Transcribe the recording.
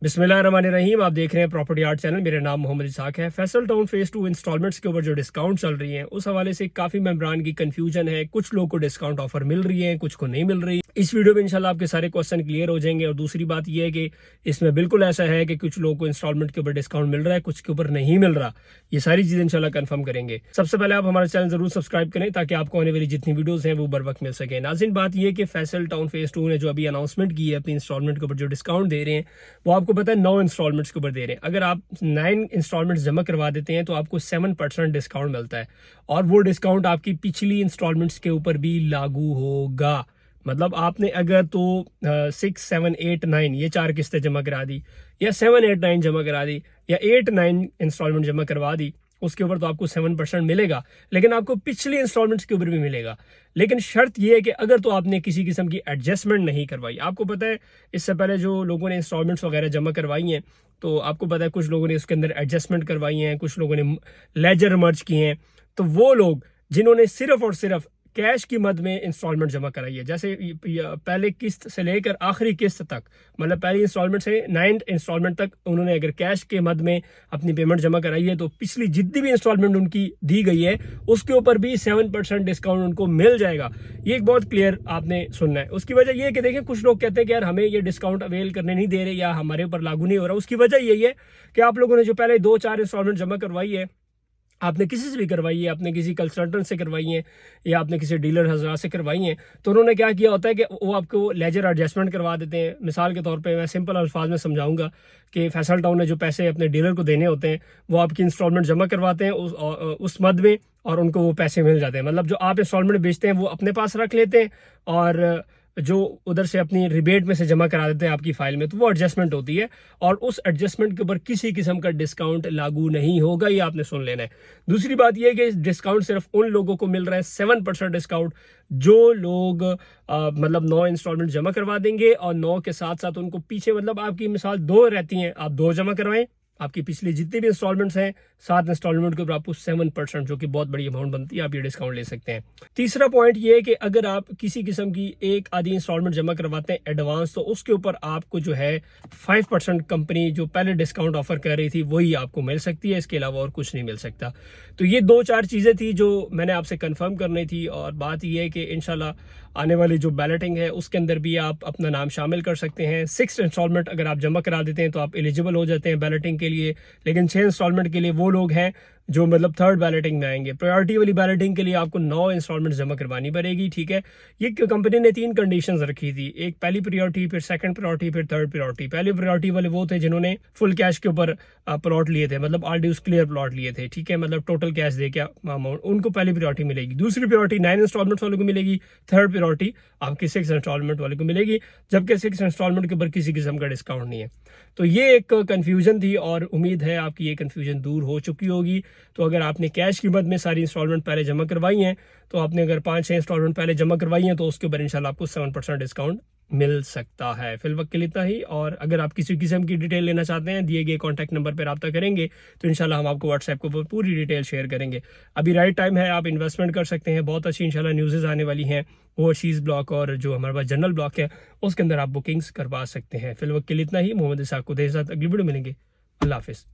बिस्मिल्लाहिर्रहमानिर्रहीम। आप देख रहे हैं प्रॉपर्टी आर्ट चैनल। मेरा नाम मोहम्मद इसाक है। फैसल टाउन फेज 2 इंस्टॉलमेंट्स के ऊपर जो डिस्काउंट चल रही है उस हवाले से काफ़ी मेंबरान की कंफ्यूजन है। कुछ लोगों को डिस्काउंट ऑफर मिल रही है, कुछ को नहीं मिल रही। इस वीडियो में इंशाल्लाह आपके सारे क्वेश्चन क्लियर हो जाएंगे। और दूसरी बात यह है कि इसमें बिल्कुल ऐसा है कि कुछ लोगों को इंस्टॉलमेंट के ऊपर डिस्काउंट मिल रहा है, कुछ के ऊपर नहीं मिल रहा। ये सारी चीज़ें इंशाल्लाह कंफर्म करेंगे। सबसे पहले आप हमारा चैनल जरूर सब्सक्राइब करें ताकि आपको आने वाली जितनी वीडियोस हैं वो बर वक्त मिल सके। नाज़रीन, बात यह कि फैसल टाउन फेज 2 ने जो अभी अनाउंसमेंट की है अपनी इंस्टॉलमेंट के ऊपर जो डिस्काउंट दे रहे हैं वो आपको पता है 9 इंस्टॉलमेंट्स के ऊपर दे रहे हैं। अगर आप 9 इंस्टॉलमेंट्स जमा करवा देते हैं तो आपको 7% डिस्काउंट मिलता है। और वो डिस्काउंट आपकी पिछली इंस्टॉलमेंट्स के ऊपर भी लागू होगा। मतलब आपने अगर तो 6, 7, 8, 9 ये 4 किस्तें जमा करा दी, या 7, 8, 9 जमा करा दी, या 8, 9 इंस्टॉलमेंट जमा करवा दी, उसके ऊपर तो आपको 7% मिलेगा। लेकिन आपको पिछली इंस्टॉलमेंट्स के ऊपर भी मिलेगा। लेकिन शर्त यह है कि अगर तो आपने किसी किस्म की एडजस्टमेंट नहीं करवाई। आपको पता है इससे पहले जो लोगों ने इंस्टॉलमेंट्स वगैरह जमा करवाई हैं तो आपको पता है कुछ लोगों ने उसके अंदर एडजस्टमेंट करवाई हैं, कुछ लोगों ने लेजर मर्ज किए हैं। तो वो लोग जिन्होंने सिर्फ और सिर्फ कैश की मद में इंस्टॉलमेंट जमा कराई है, जैसे पहले किस्त से लेकर आखिरी किस्त तक, मतलब पहली इंस्टॉलमेंट से 9th इंस्टॉलमेंट तक उन्होंने अगर कैश के मद में अपनी पेमेंट जमा कराई है तो पिछली जितनी भी इंस्टॉलमेंट उनकी दी गई है उसके ऊपर भी 7% डिस्काउंट उनको मिल जाएगा। ये एक बहुत क्लियर आपने सुनना है। उसकी वजह यह है कि देखिए कुछ लोग कहते हैं कि यार हमें ये डिस्काउंट अवेल करने नहीं दे रहे या हमारे ऊपर लागू नहीं हो रहा। उसकी वजह यही है कि आप लोगों ने जो पहले 2-4 इंस्टॉलमेंट जमा करवाई है, आपने किसी से भी करवाई है, आपने किसी कंसल्टेंट से करवाई है या आपने किसी डीलर हजरात से करवाई हैं, तो उन्होंने क्या किया होता है कि वो आपको लेजर एडजस्टमेंट करवा देते हैं। मिसाल के तौर पे मैं सिंपल अल्फाज में समझाऊंगा कि फैसल टाउन ने जो पैसे अपने डीलर को देने होते हैं वो आपकी इंस्टॉलमेंट जमा करवाते हैं उस मद में और उनको वो पैसे मिल जाते हैं। मतलब जो आप इंस्टॉलमेंट बेचते हैं वो अपने पास रख लेते हैं और जो उधर से अपनी रिबेट में से जमा करा देते हैं आपकी फाइल में, तो वो एडजस्टमेंट होती है और उस एडजस्टमेंट के ऊपर किसी किस्म का डिस्काउंट लागू नहीं होगा। ये आपने सुन लेना है। दूसरी बात यह है कि डिस्काउंट सिर्फ उन लोगों को मिल रहा है 7% डिस्काउंट जो लोग मतलब 9 इंस्टॉलमेंट जमा करवा देंगे और 9 के साथ साथ उनको पीछे, मतलब आपकी मिसाल 2 रहती हैं, आप 2 जमा करवाएं, आपकी पिछली जितनी भी इंस्टॉलमेंट्स हैं 7 इंस्टॉलमेंट के ऊपर आपको 7%, जो कि बहुत बड़ी अमाउंट बनती है, आप ये डिस्काउंट ले सकते हैं। तीसरा पॉइंट ये है कि अगर आप किसी किस्म की एक आधी इंस्टॉलमेंट जमा करवाते हैं एडवांस तो उसके ऊपर आपको जो है 5% कंपनी जो पहले डिस्काउंट ऑफर कर रही थी वही आपको मिल सकती है। इसके अलावा और कुछ नहीं मिल सकता। तो ये 2-4 चीज़ें थी जो मैंने आपसे कंफर्म करनी थी। और बात यह है कि इंशाल्लाह आने वाली जो बैलेटिंग है उसके अंदर भी आप अपना नाम शामिल कर सकते हैं। 6 इंस्टॉलमेंट अगर आप जमा करा देते हैं तो आप एलिजिबल हो जाते हैं बैलेटिंग के लिए। लेकिन 6 इंस्टॉलमेंट के लिए वो लोग हैं जो मतलब 3rd बैलेटिंग में आएंगे। प्रायोरिटी वाली बैलेटिंग के लिए आपको 9 इंस्टॉलमेंट जमा करवानी पड़ेगी। ठीक है, ये कंपनी ने 3 कंडीशंस रखी थी, एक पहली प्रायोरिटी, फिर 2nd प्रायोरिटी, फिर 3rd प्रायोरिटी। पहली प्रायोरिटी वाले वो थे जिन्होंने फुल कैश के ऊपर प्लॉट लिए थे, मतलब ऑल ड्यूज क्लियर प्लॉट लिए थे। ठीक है, मतलब टोटल कैश दे के अमाउंट, उनको पहली प्रायोरिटी मिलेगी। दूसरी प्रायोरिटी 9 इंस्टॉलमेंट वाले को मिलेगी। 3rd प्रायोरिटी आपकी 6 इंस्टॉलमेंट वाले को मिलेगी, जबकि 6 इंस्टॉलमेंट के ऊपर किसी किस्म का डिस्काउंट नहीं है। तो ये एक कंफ्यूजन थी और उम्मीद है आपकी ये कंफ्यूजन दूर हो चुकी होगी। तो अगर आपने कैश की मद में सारी इंस्टॉलमेंट पहले जमा करवाई हैं तो आपने अगर 5-6 इंस्टॉलमेंट पहले जमा करवाई हैं तो उसके ऊपर इंशाल्लाह आपको 7% डिस्काउंट मिल सकता है। फिलवक्त के लिए इतना ही। और अगर आप किसी किस्म की डिटेल लेना चाहते हैं दिए गए कॉन्टैक्ट नंबर पर रब्ता करेंगे तो इंशाल्लाह हम आपको व्हाट्सएप के ऊपर पूरी डिटेल शेयर करेंगे। अभी राइट टाइम है, आप इन्वेस्टमेंट कर सकते हैं। बहुत अच्छी इंशाल्लाह न्यूज़ आने वाली हैं। ओवरसीज़ ब्लॉक और जो हमारे पास जनरल ब्लॉक है उसके अंदर आप बुकिंग्स करवा सकते हैं। फिलवक्त के लिए इतना ही। मोहम्मद इसाक को देर साथ अगली वीडियो मिलेंगे। अल्लाह हाफिज़।